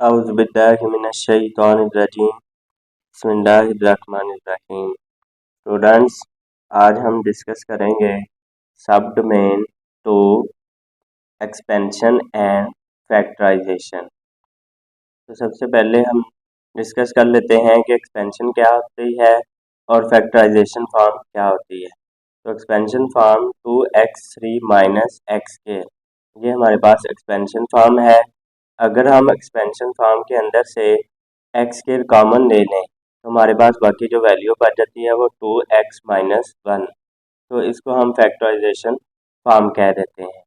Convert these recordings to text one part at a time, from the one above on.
औज़ुबिल्लाहिमिनश्शैतानिर्रजीम बिस्मिल्लाहिर्रहमानिर्रहीम। स्टूडेंट्स, आज हम डिस्कस करेंगे sub domain two expansion and factorization. तो सबसे पहले हम डिस्कस कर लेते हैं कि एक्सपेंशन क्या होती है और फैक्टराइजेशन फॉर्म क्या होती है। तो expansion form 2x3 minus x के, ये हमारे पास एक्सपेंशन फॉर्म है। अगर हम एक्सपेंशन फॉर्म के अंदर से एक्स के कॉमन ले लें तो हमारे पास बाकी जो वैल्यू बच जाती है वो 2x माइनस 1, तो इसको हम फैक्टराइजेशन फॉर्म कह देते हैं।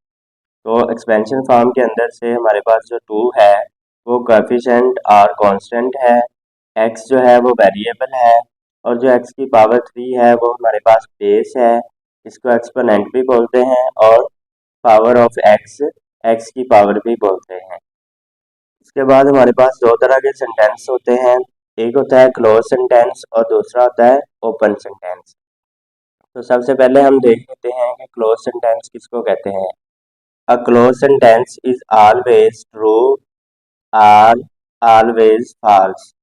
तो एक्सपेंशन फॉर्म के अंदर से हमारे पास जो 2 है वो कोएफिशिएंट और कांस्टेंट है, x जो है वो वेरिएबल है और जो x की पावर 3 है वो हमारे पास बेस है, इसको एक्सपोनेंट भी बोलते हैं और पावर ऑफ x की पावर भी बोलते हैं। इसके बाद हमारे पास दो तरह के सेंटेंस होते हैं, एक होता है क्लोज सेंटेंस और दूसरा होता है ओपन सेंटेंस। तो सबसे पहले हम देख लेते हैं कि क्लोज सेंटेंस किसको कहते हैं। A clause sentence is always true और ऑलवेज फॉल्स।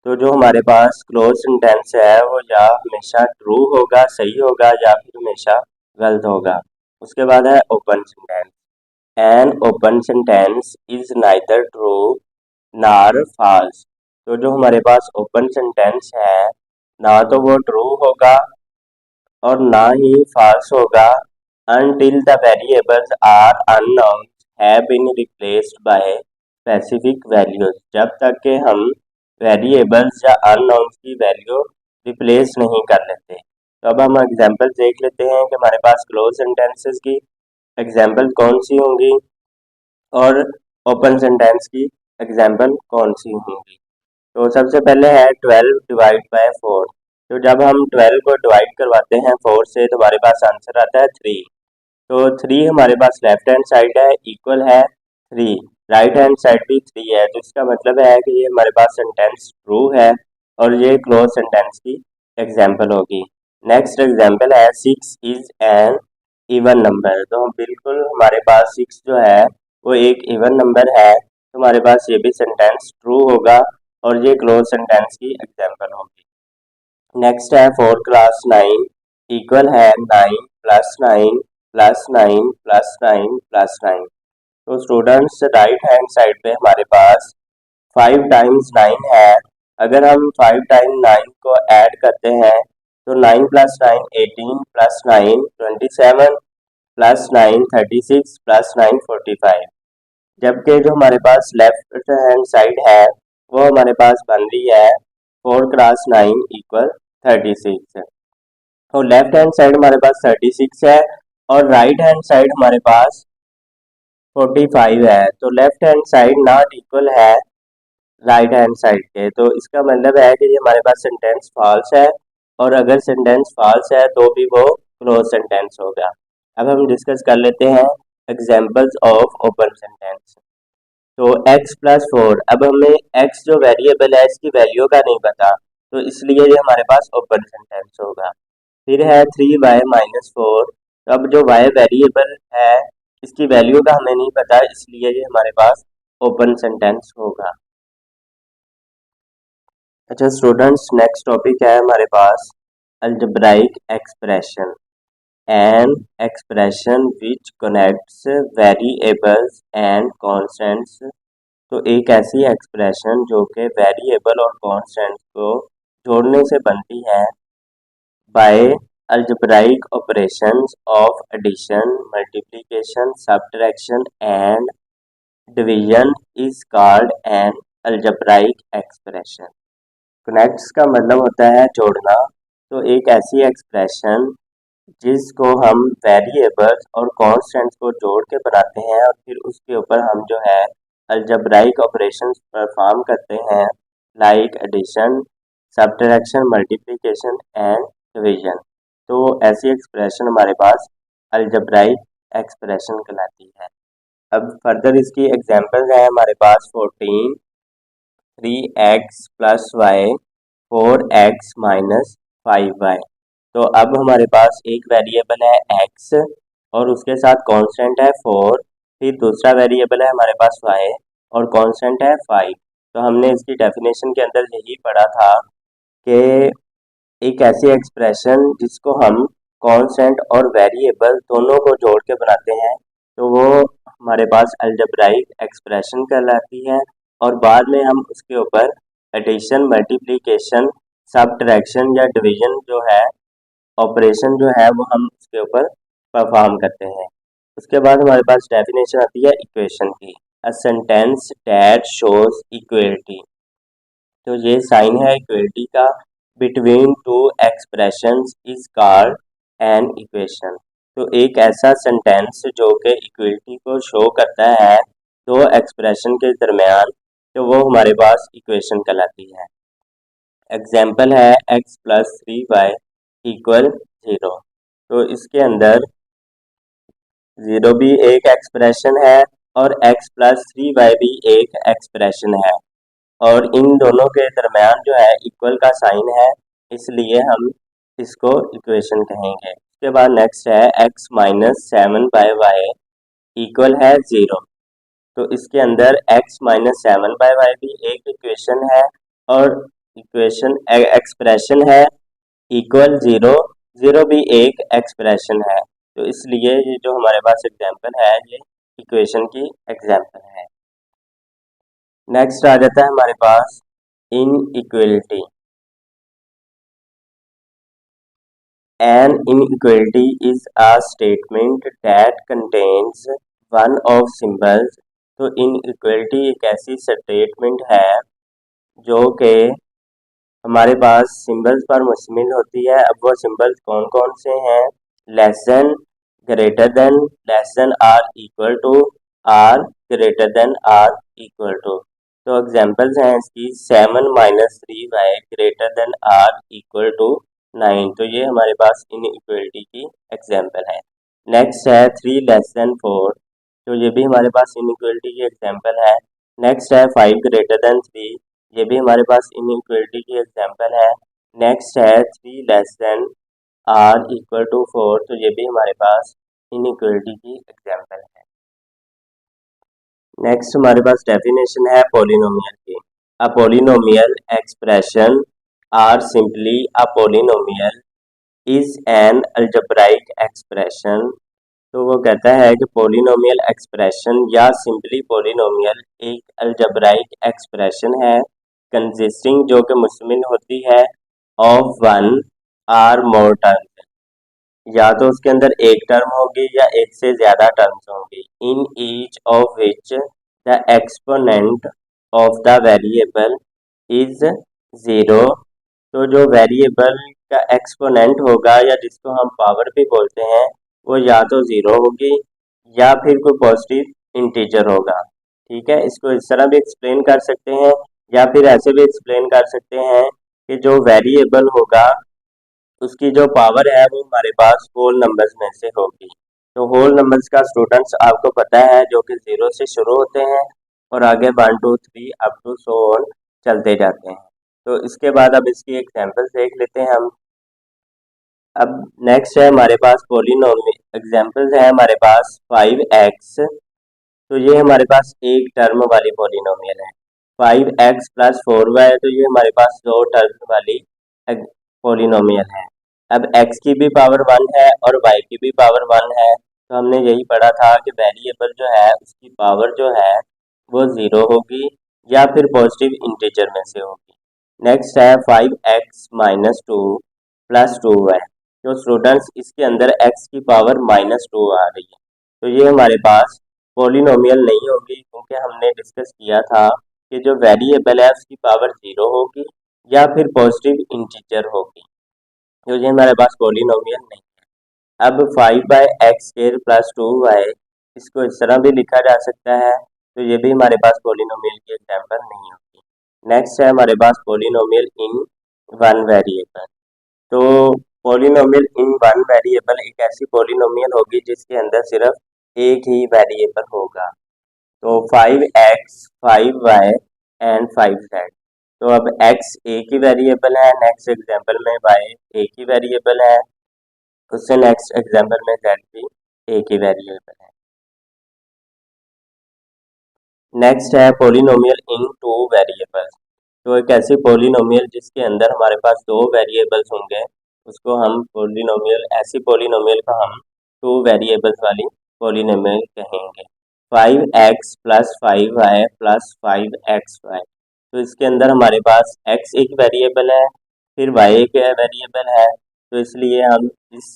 तो जो हमारे पास क्लोज सेंटेंस है वो या हमेशा ट्रू होगा, सही होगा, या फिर हमेशा गलत होगा। उसके बाद है open sentence. An open sentence is neither true nor false. तो जो हमारे पास ओपन सेंटेंस है ना तो वो ट्रू होगा और ना ही फॉल्स होगा until the variables are unknown have been replaced by specific values। जब तक के हम वेरिएबल्स या अननोन्स की वैल्यू रिप्लेस नहीं कर लेते। तो अब हम एग्जांपल देख लेते हैं कि हमारे पास क्लोज सेंटेंसेस की एग्जांपल कौन सी होंगी और ओपन सेंटेंस की एग्जांपल कौन सी होंगी। तो सबसे पहले है 12 डिवाइड बाय 4। तो जब हम 12 को डिवाइड करवाते हैं 4 से तो हमारे पास आंसर आता है 3। तो 3 हमारे पास लेफ्ट हैंड साइड है, इक्वल है 3, राइट हैंड साइड भी 3 है, तो इसका मतलब है कि ये हमारे पास सेंटेंस ट्रू है और ये क्लोज सेंटेंस की एग्जांपल होगी। नेक्स्ट एग्जांपल है 6 इज एन इवन नंबर। तो हम बिल्कुल हमारे पास 6 जो है वो एक इवन नंबर है, तो हमारे पास ये भी सेंटेंस ट्रू होगा और ये क्लोज सेंटेंस की एग्जांपल होगी। नेक्स्ट है 4 क्लास 9 इक्वल है 9 प्लस 9 प्लस 9 प्लस 9 प्लस 9। तो स्टूडेंट्स राइट हैंड साइड पे हमारे पास 5 टाइम्स 9 है। अगर हम 5 टाइम्स 9 को ऐड करते हैं तो 9 प्लस 9 18 प्लस 9 27 प्लस 9 36 प्लस 9 45। जबकि जो हमारे पास लेफ्ट हैंड साइड है वो हमारे पास बन रही है 4 क्रॉस 9 इक्वल 36। तो लेफ्ट हैंड साइड हमारे पास 36 है और राइट हैंड साइड हमारे पास 45 है। तो left hand side not equal है राइट हैंड साइड के, तो इसका मतलब है कि ये हमारे पास सेंटेंस फॉल्स है और अगर सेंटेंस फॉल्स है तो भी वो क्लोज सेंटेंस होगा। अब हम डिस्कस कर लेते हैं एग्जांपल्स ऑफ ओपन सेंटेंस। तो x प्लस 4, अब हमें x जो वेरिएबल है इसकी वैल्यू का नहीं पता, तो इसलिए ये हमारे पास ओपन सेंटेंस होगा। फिर है 3y माइनस 4, तो अब जो y वेरिएबल है इसकी वैल्यू का हमें नहीं पता, इसलिए ये हमारे पास ओपन सेंटेंस होगा। अच्छा स्टूडेंट्स, नेक्स्ट टॉपिक है हमारे पास algebraic expression. An expression which connects variables and constants. तो एक ऐसी एक्सप्रेशन जो कि वेरिएबल और कॉन्स्टेंट्स को जोड़ने से बनती है by algebraic operations of addition, multiplication, subtraction and division is called an algebraic expression. Connects का मतलब होता है जोड़ना। तो एक ऐसी एक्सप्रेशन जिसको हम वेरिएबल्स और कॉन्स्टेंट्स को जोड़ के बनाते हैं और फिर उसके ऊपर हम जो है अलजेब्राइक ऑपरेशंस परफॉर्म करते हैं, like addition, subtraction, multiplication and division. तो ऐसी एक्सप्रेशन हमारे पास अलजेब्राइक एक्सप्रेशन कहलाती है। अब फर्दर इसकी एग्जांपल है हमारे पास 14 3x plus Y 4x minus 5y। तो अब हमारे पास एक वेरिएबल है x और उसके साथ कांस्टेंट है 4, फिर दूसरा वेरिएबल है हमारे पास y और कांस्टेंट है 5। तो हमने इसकी डेफिनेशन के अंदर यही पढ़ा था कि एक ऐसी एक्सप्रेशन जिसको हम कांस्टेंट और वेरिएबल दोनों को जोड़ के बनाते हैं तो वो हमारे पास अलजेब्राइक एक्सप्रेशन कहलाती है, और बाद में हम उसके ऊपर एडिशन, मल्टीप्लिकेशन, सबट्रैक्शन या डिवीजन जो है ऑपरेशन जो है वो हम उसके ऊपर परफॉर्म करते हैं। उसके बाद हमारे पास डेफिनेशन आती है इक्वेशन की। A sentence that shows equality, तो ये साइन है इक्वलिटी का, between two expressions is called an equation. तो एक ऐसा सेंटेंस जो कि इक्वलिटी को शो करता है दो एक्सप्रेशन के दरमियान, तो वो हमारे पास इक्वेशन कहलाती है। एग्जाम्पल है x+3y इक्वल 0। तो इसके अंदर 0 भी एक एक्सप्रेशन है और x+3y भी एक एक्सप्रेशन है, और इन दोनों के दरमियान जो है इक्वल का साइन है, इसलिए हम इसको इक्वेशन कहेंगे। उसके बाद नेक्स्ट है x-7/y इक्वल है 0। तो इसके अंदर x-7/y भी एक इक्वेशन है और इक्वेशन एक्सप्रेशन है इक्वल 0, 0 भी एक एक्सप्रेशन है। तो इसलिए ये जो हमारे पास एग्जाम्पल है ये इक्वेशन की एग्जाम्पल है। नेक्स्ट आ जाता है हमारे पास inequality. An inequality is a statement that contains one of symbols। तो inequality एक ऐसी स्टेटमेंट है जो कि हमारे पास सिंबल्स पर मुश्तमिल होती है। अब वो सिंबल्स कौन कौन से हैं? Less than, greater than, less than or equal to, or greater than or equal to. तो एग्जांपल्स हैं इसकी 7-3y greater than or equal to 9। तो ये हमारे पास इनइक्वलिटी की एग्जांपल है। नेक्स्ट है 3<4। तो ये भी हमारे पास इनइक्वलिटी की एग्जांपल है। नेक्स्ट है 5 ग्रेटर देन 3। ये भी हमारे पास इनइक्वलिटी की एग्जांपल है। नेक्स्ट है 3 less than or equal to 4। तो ये भी हमारे पास इनइक्वलिटी की एग्जांपल है। नेक्स्ट हमारे पास डेफिनेशन है पॉलिनोमियल की। A polynomial expression or simply a polynomial is an algebraic expression. तो वो कहता है कि पॉलिनोमियल एक्सप्रेशन या सिंपली पॉलिनोमियल एक अलजेब्राइक एक्सप्रेशन है कंसिस्टिंग जो कि मुश्तमिल होती है of one or more terms, या तो उसके अंदर एक टर्म होगी या एक से ज़्यादा टर्म्स होंगी, in each of which the exponent of the variable is 0। तो जो वेरिएबल का एक्सपोनेंट होगा या जिसको हम पावर भी बोलते हैं वो या तो 0 होगी या फिर कोई पॉजिटिव इंटीजर होगा। ठीक है, इसको इस तरह भी एक्सप्लेन कर सकते हैं या फिर ऐसे भी एक्सप्लेन कर सकते हैं कि जो वेरिएबल होगा उसकी जो पावर है वो हमारे पास होल नंबर्स में से होगी। तो होल नंबर्स का स्टूडेंट्स आपको पता है जो कि 0 से शुरू होते हैं और आगे 1 2 3 अप टू सो ऑन चलते जाते हैं। तो इसके बाद अब इसकी एग्जांपल्स देख लेते हैं हम। अब नेक्स्ट है हमारे पास पॉलिनोमियल एग्जांपल्स है हमारे पास 5x। तो ये हमारे पास एक टर्म वाली पॉलिनोमियल है। 5x+4y, तो ये हमारे पास दो टर्म वाली पॉलिनोमियल है। अब x की भी पावर 1 है और y की भी पावर 1 है। तो हमने यही पढ़ा था कि वेरिएबल जो है उसकी पावर जो है वो 0 होगी या फिर पॉजिटिव इंटीजर में से होगी। नेक्स्ट है 5x-2 + 2y। तो स्टूडेंट्स इसके अंदर x की पावर -2 आ रही है, तो ये हमारे पास पॉलिनोमियल नहीं होगी क्योंकि हमने डिस्कस किया था कि जो वेरिएबल है उसकी पावर 0 होगी या फिर पॉजिटिव इंटीजर होगी। तो ये हमारे पास पॉलिनोमियल नहीं है। अब 5/x² + 2y, इसको इस तरह भी लिखा जा सकता है, तो ये भी हमारे पास पॉलिनोमियल की एग्जांपल नहीं होगी। नेक्स्ट है हमारे पास पॉलिनोमियल इन वन वेरिएबल। तो पॉलिनोमियल इन वन वेरिएबल एक ऐसी पॉलिनोमियल होगी जिसके अंदर सिर्फ एक ही वेरिएबल होगा। तो 5x, 5y एंड 5z। तो अब x एक ही वेरिएबल है, नेक्स्ट एग्जांपल में y एक ही वेरिएबल है, उससे नेक्स्ट एग्जांपल में z भी एक ही वेरिएबल है। नेक्स्ट है पोलिनोमियल इन टू वेरिएबल्स। तो एक ऐसी पोलिनोमियल जिसके अंदर हमारे पास दो वेरिएबल्स होंगे उसको हम पोलिनोमियल, ऐसी पोलिनोमियल को हम टू वेरिएबल्स वाली पोलिनोमियल कहेंगे। 5x plus 5y plus 5xy। तो इसके अंदर हमारे पास x एक वेरिएबल है, फिर y एक वेरिएबल है, तो इसलिए हम इस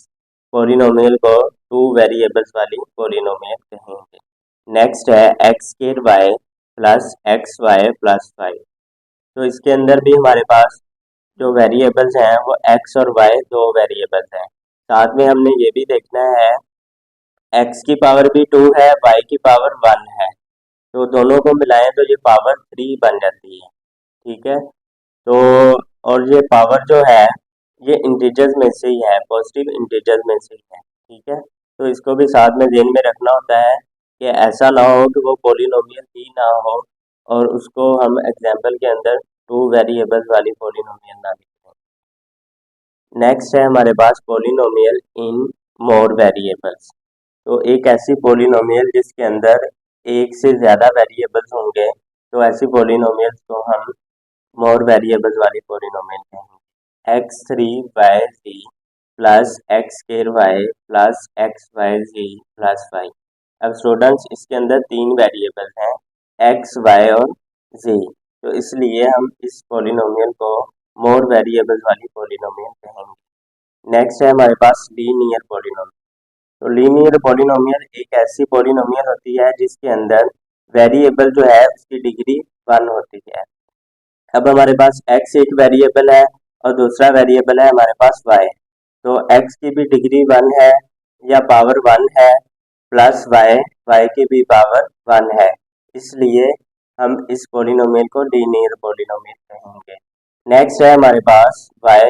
पोलिनोमियल को टू वेरिएबल्स वाली पोलिनोमियल कहेंगे। नेक्स्ट है x square Y plus x y plus 5। तो इसके अंदर भी हमारे पास जो वेरिएबल्स हैं वो एक्स और वाई दो वेरिएबल्स हैं। साथ में हमने ये भी देखना है एक्स की पावर भी 2 है, वाई की पावर 1 है, तो दोनों को मिलाएं तो ये पावर 3 बन जाती है। ठीक है, तो और ये पावर जो है ये इंटीजर्स में से ही है, पॉजिटिव इंटीजर्स में से ही है। ठीक है, तो इसको भी साथ में ध्यान में रखना होता है कि ऐसा ना हो कि वो पोलिनोमियल ही ना हो और उसको हम एग्जाम्पल के अंदर टू वेरिएबल्स वाली पोलिनोमियल ना लिखें। नेक्स्ट है हमारे पास पोलिनोमियल इन मोर वेरिएबल्स। तो एक ऐसी पोलिनोमियल जिसके अंदर एक से ज़्यादा वेरिएबल्स होंगे, तो ऐसी पोलिनोमियल्स को हम मोर वेरिएबल्स वाली पोलिनोमियल कहेंगे। x3y z plus X square Y plus x Y Z plus 5। अब स्टूडेंट्स इसके अंदर तीन वेरिएबल्स हैं x, y और z, तो इसलिए हम इस पोलिनोमियल को मोर वेरिएबल्स वाली पोलिनोमियल कहेंगे। नेक्स्ट है हमारे पास लीनियर पोलिनोमियल। तो लीनियर पोलिनोमियल एक ऐसी पोलिनोमियल होती है जिसके अंदर वेरिएबल जो है उसकी डिग्री 1 होती है। अब हमारे पास x एक वेरिएबल है और दूसरा वेरिएबल है हमारे पास y, तो x की भी डिग्री 1 है या पावर 1 है, प्लस y की भी पावर 1 है, इसलिए हम इस पोलिनोमियल को लीनियर पोलिनोमियल कहेंगे। नेक्स्ट है हमारे पास y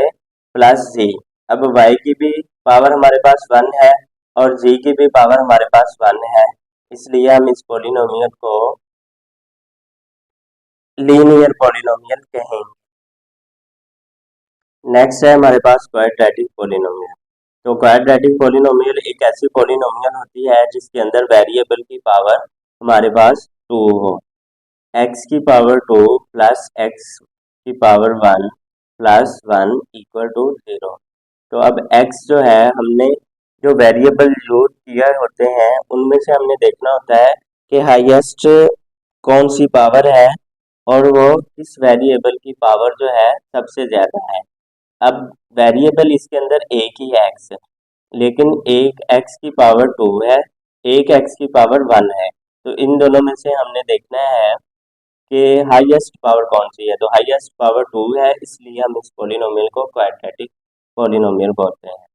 प्लस z। अब y की भी पावर हमारे पास 1 है और z की भी पावर हमारे पास 1 है, इसलिए हम इस पोलिनोमियल को लीनियर पोलिनोमियल कहेंगे। नेक्स्ट है हमारे पास क्वाड्रेटिक पोलिनोमियल। तो क्वाड्रेटिक पोलिनोमियल एक ऐसी पोलिनोमियल होती है जिसके अंदर वेरिएबल की पावर हमारे पास 2 हो। x की पावर 2 प्लस x की पावर 1 प्लस 1 इक्वल टू 0। तो अब x जो है हमने जो वेरिएबल यूज किए होते हैं उनमें से हमने देखना होता है कि हाईएस्ट कौन सी पावर है और वो किस वेरिएबल की पावर जो है सबसे ज़्यादा है। अब वेरिएबल इसके अंदर एक ही है x, लेकिन एक x की पावर 2 है, एक x की पावर 1 है, तो इन दोनों में से हमने देखना है कि हाईएस्ट पावर कौन सी है। तो हाईएस्ट पावर 2 है, इसलिए हम इस पोलिनोमियल को क्वाड्रेटिक पोलिनोमियल बोलते हैं।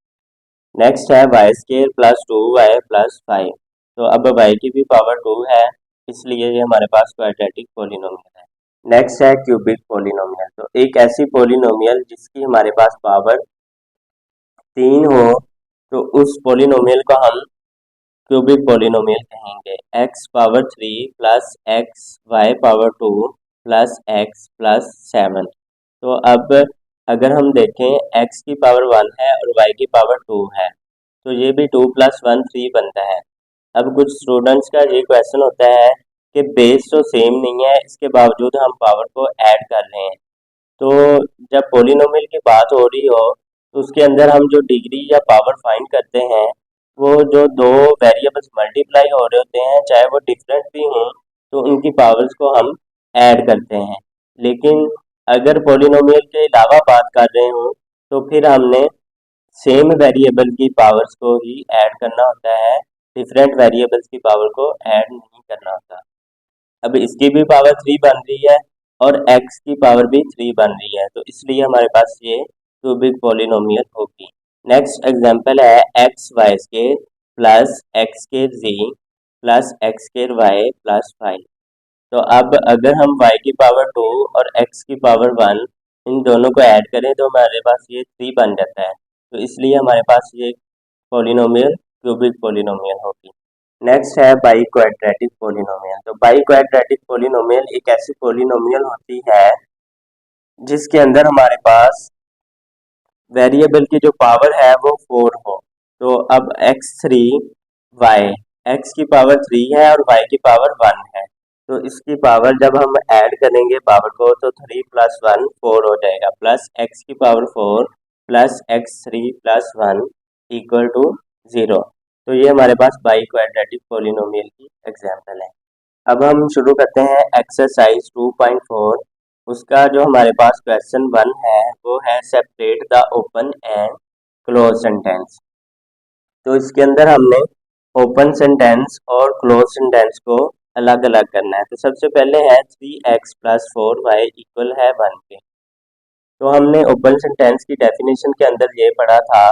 नेक्स्ट है Y square plus 2y plus 5। तो अब y की भी पावर 2 है, इसलिए ये हमारे पास क्वाड्रेटिक पोलिनोमियल है। नेक्स्ट है क्यूबिक पोलिनोमियल। तो एक ऐसी पोलिनोमियल जिसकी हमारे पास पावर 3 हो, तो उस पोलिनोमियल को हम क्यूबिक पोलिनोमियल कहेंगे। x power 3 plus x y power 2 plus x plus 7। तो अब अगर हम देखें x की पावर 1 है और y की पावर 2 है, तो ये भी 2 प्लस 1 3 बनता है। अब कुछ स्टूडेंट्स का ये क्वेश्चन होता है कि बेस तो सेम नहीं है, इसके बावजूद हम पावर को ऐड कर रहे हैं। तो जब पोलिनोमियल की बात हो रही हो तो उसके अंदर हम जो डिग्री या पावर फाइंड करते हैं वो जो दो वेरिएबल्स मल्टीप्लाई हो रहे होते हैं चाहे वो डिफरेंट भी हों तो उनकी पावर्स को हम ऐड करते हैं। लेकिन अगर पोलिनोमियल के अलावा बात कर रहे हों तो फिर हमने सेम वेरिएबल की पावर्स को ही ऐड करना होता है, डिफरेंट वेरिएबल्स की पावर को ऐड नहीं करना होता। अब इसकी भी पावर 3 बन रही है और x की पावर भी 3 बन रही है, तो इसलिए हमारे पास ये क्यूबिक पोलिनोमियल होगी। नेक्स्ट एग्जांपल है X Y square plus X square Z plus X square Y plus 5। तो अब अगर हम y की पावर 2 और x की पावर 1 इन दोनों को ऐड करें तो हमारे पास ये 3 बन जाता है, तो इसलिए हमारे पास ये पोलिनोमियल क्यूबिक पोलिनोमियल होगी। नेक्स्ट है बाई क्वाड्रेटिक पोलिनोमियल। तो बाई क्वाड्रेटिक पोलिनोमियल एक ऐसी पोलिनोमियल होती है जिसके अंदर हमारे पास वेरिएबल की जो पावर है वो 4 हो। तो अब x3 y, x की पावर 3 है और y की पावर 1 है, तो इसकी पावर जब हम ऐड करेंगे पावर को तो 3 + 1 4 हो जाएगा, प्लस x की power 4 plus x3 + 1 equal to 0। तो ये हमारे पास बाई क्वाड्रेटिक पॉलिनोमियल की एग्जाम्पल है। अब हम शुरू करते हैं एक्सरसाइज 2.4। उसका जो हमारे पास क्वेश्चन 1 है वो है separate the open and clause sentence. तो इसके अंदर हमने ओपन सेंटेंस और क्लोज सेंटेंस को अलग अलग करना है। तो सबसे पहले है 3x + 4y इक्वल है 1 के। तो हमने ओपन सेंटेंस की डेफिनेशन के अंदर ये पढ़ा था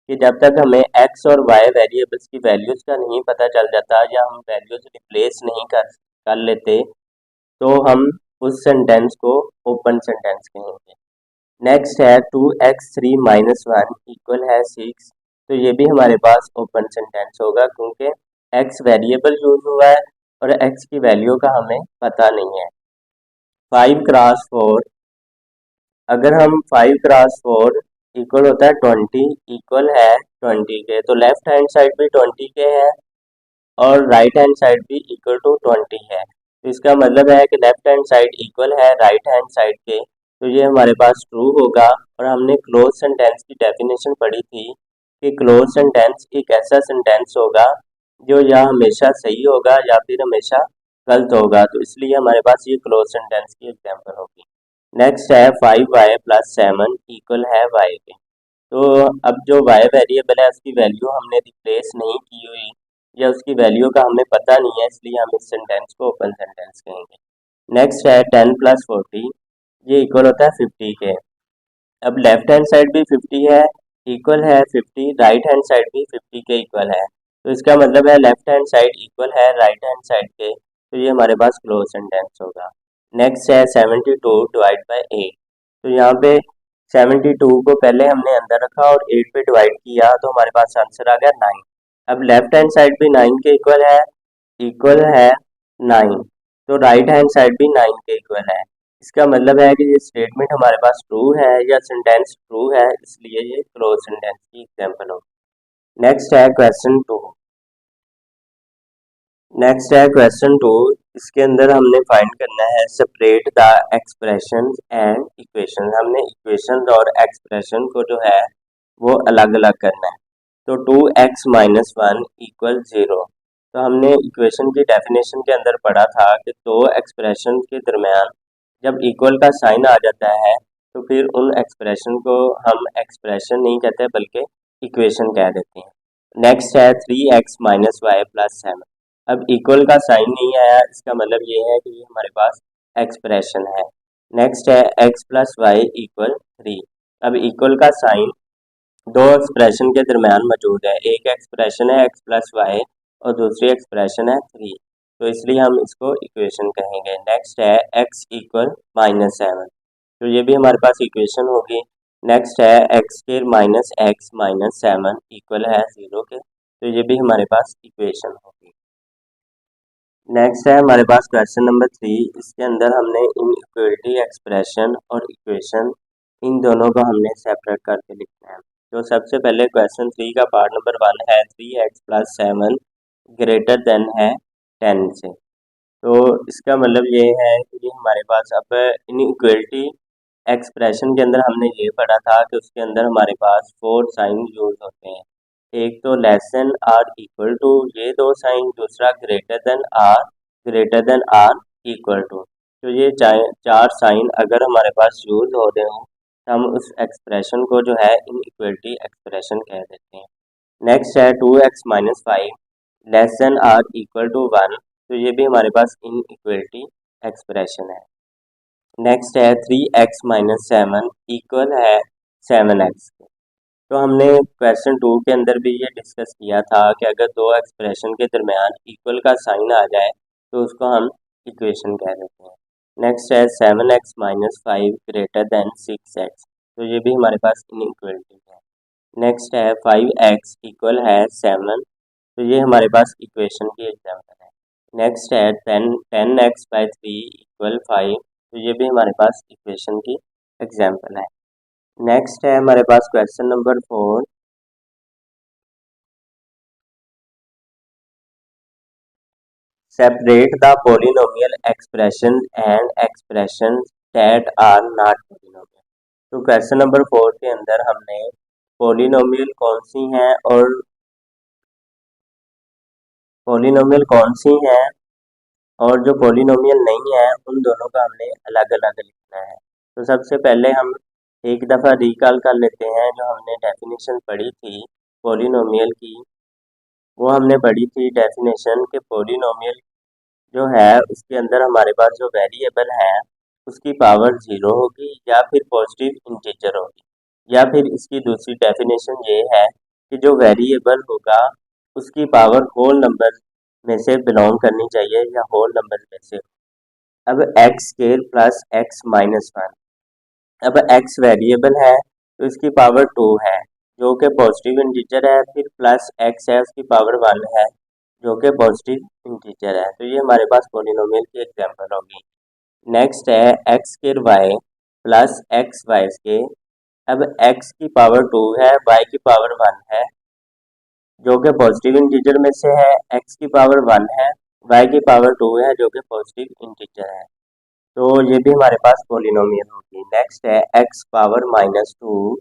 कि जब तक हमें x और y वेरिएबल्स की वैल्यूज का नहीं पता चल जाता या हम वैल्यूज रिप्लेस नहीं कर लेते तो हम उस सेंटेंस को ओपन सेंटेंस कहेंगे। नेक्स्ट है 2x3 - 1 इक्वल है 6। तो ये भी हमारे पास ओपन सेंटेंस होगा क्योंकि x वेरिएबल यूज हुआ है और x की वैल्यू का हमें पता नहीं है। 5 × 4, अगर हम 5 × 4 इक्वल होता है 20 इक्वल है 20 के, तो लेफ्ट हैंड साइड भी 20 के है और राइट हैंड साइड भी इक्वल टू 20 है। तो इसका मतलब है कि लेफ्ट हैंड साइड इक्वल है राइट हैंड साइड के, तो ये हमारे पास ट्रू होगा। और हमने क्लोज सेंटेंस की डेफिनेशन पढ़ी थी कि क्लोज सेंटेंस एक ऐसा सेंटेंस होगा जो या हमेशा सही होगा या फिर हमेशा गलत होगा, तो इसलिए हमारे पास ये क्लोज सेंटेंस की एग्जाम्पल होगी। नेक्स्ट है 5y + 7 इक्वल है y के। तो अब जो y वेरिएबल है उसकी वैल्यू हमने रिप्लेस नहीं की हुई या उसकी वैल्यू का हमें पता नहीं है, इसलिए हम इस सेंटेंस को ओपन सेंटेंस कहेंगे। नेक्स्ट है 10 + 40, ये इक्वल होता है 50 के। अब लेफ्ट हैंड साइड भी 50 है इक्वल है 50, राइट हैंड साइड भी 50 के इक्वल है, तो इसका मतलब है लेफ्ट हैंड साइड इक्वल है राइट हैंड साइड के, तो ये हमारे पास क्लोज सेंटेंस होगा। नेक्स्ट है 72 ÷ 8। तो यहाँ पे 72 को पहले हमने अंदर रखा और 8 पे डिवाइड किया तो हमारे पास आंसर आ गया 9। अब लेफ्ट हैंड साइड भी 9 के इक्वल है 9, तो राइट हैंड साइड भी 9 के इक्वल है। इसका मतलब है कि ये स्टेटमेंट हमारे पास ट्रू है या सेंटेंस ट्रू है, इसलिए ये क्लोज सेंटेंस की एग्जांपल होगी। नेक्स्ट है क्वेश्चन 2। इसके अंदर हमने फाइंड करना है separate the expression and equation. हमने इक्वेशन और एक्सप्रेशन को जो है वो अलग अलग करना है। तो 2x - 1 इक्वल 0। तो हमने इक्वेशन की डेफिनेशन के अंदर पढ़ा था कि दो एक्सप्रेशन के दरमियान जब इक्वल का साइन आ जाता है तो फिर उन एक्सप्रेशन को हम एक्सप्रेशन नहीं कहते बल्कि इक्वेशन कह देते हैं। नेक्स्ट है 3x - y + 7। अब इक्वल का साइन नहीं आया, इसका मतलब ये है कि ये हमारे पास एक्सप्रेशन है। नेक्स्ट है x + y इक्वल 3। अब इक्वल का साइन दो एक्सप्रेशन के दरमियान मौजूद है, एक एक्सप्रेशन है x + y और दूसरी एक्सप्रेशन है 3, तो इसलिए हम इसको इक्वेशन कहेंगे। नेक्स्ट है x इक्वल -7, तो ये भी हमारे पास इक्वेशन होगी। नेक्स्ट है x² - x - 7 इक्वल है 0 के, तो ये भी हमारे पास इक्वेशन होगी। नेक्स्ट है हमारे पास क्वेश्चन नंबर 3। इसके अंदर हमने इनइक्वालिटी एक्सप्रेशन और इक्वेशन इन दोनों को हमने सेपरेट करके लिखना है। तो सबसे पहले क्वेश्चन 3 का पार्ट नंबर 1 है 3x + 7 ग्रेटर देन है 10 से। तो इसका मतलब ये है कि हमारे पास अब इनइक्वालिटी एक्सप्रेशन के अंदर हमने ये पढ़ा था कि उसके अंदर हमारे पास 4 साइन यूज होते हैं। एक तो less than or equal to, ये दो साइन, दूसरा greater than or equal to. तो ये चार साइन अगर हमारे पास यूज हो रहे हो तो हम उस एक्सप्रेशन को जो है इनइक्वालिटी एक्सप्रेशन कह देते हैं। नेक्स्ट है 2x - 5 less than or equal to 1। तो ये भी हमारे पास इनइक्वालिटी एक्सप्रेशन है। नेक्स्ट है 3x - 7 इक्वल है 7x। तो हमने क्वेश्चन 2 के अंदर भी ये डिस्कस किया था कि अगर दो एक्सप्रेशन के दरमियान इक्वल का साइन आ जाए तो उसको हम इक्वेशन कह देते हैं। नेक्स्ट है 7x - 5 ग्रेटर देन 6x। तो ये भी हमारे पास इनइक्वालिटी है। नेक्स्ट है 5x इक्वल है 7। तो ये हमारे पास इक्वेशन की एग्जाम्पल है। नेक्स्ट है 10x/3 इक्वल 5। तो ये भी हमारे पास इक्वेशन की एग्जाम्पल है। नेक्स्ट है हमारे पास question number 4। Separate the polynomial expression and expression that are not polynomial. तो क्वेश्चन नंबर 4 के अंदर हमने पोलिनोमियल कौन सी हैं और जो पोलिनोमियल नहीं है उन दोनों का हमने अलग अलग लिखना है। तो सबसे पहले हम एक दफ़ा रिकॉल कर लेते हैं जो हमने डेफिनेशन पढ़ी थी पोलिनोमियल की। वो हमने पढ़ी थी डेफिनेशन के पोलिनोमियल जो है उसके अंदर हमारे पास जो वेरिएबल है उसकी पावर 0 होगी या फिर पॉजिटिव इंटीजर होगी, या फिर इसकी दूसरी डेफिनेशन ये है कि जो वेरिएबल होगा उसकी पावर होल नंबर में से बिलोंग करनी चाहिए या होल नंबर में से। अब x square plus x minus 1, अब एक्स वेरिएबल है तो इसकी पावर 2 है जो कि पॉजिटिव इंटीजर है, फिर प्लस एक्स है उसकी पावर 1 है जो कि पॉजिटिव इंटीजर है। तो ये हमारे पास पोलिनोमियल की एग्जांपल होगी। नेक्स्ट है x square y plus x y square. अब एक्स की पावर 2 है, वाई की पावर 1 है जो कि पॉजिटिव इंटीजर में से है, एक्स की पावर 1 है, वाई की पावर 2 है जो कि पॉजिटिव इंटीजर है। तो ये भी हमारे पास पोलिनोमियल होगी। नेक्स्ट है एक्स पावर -2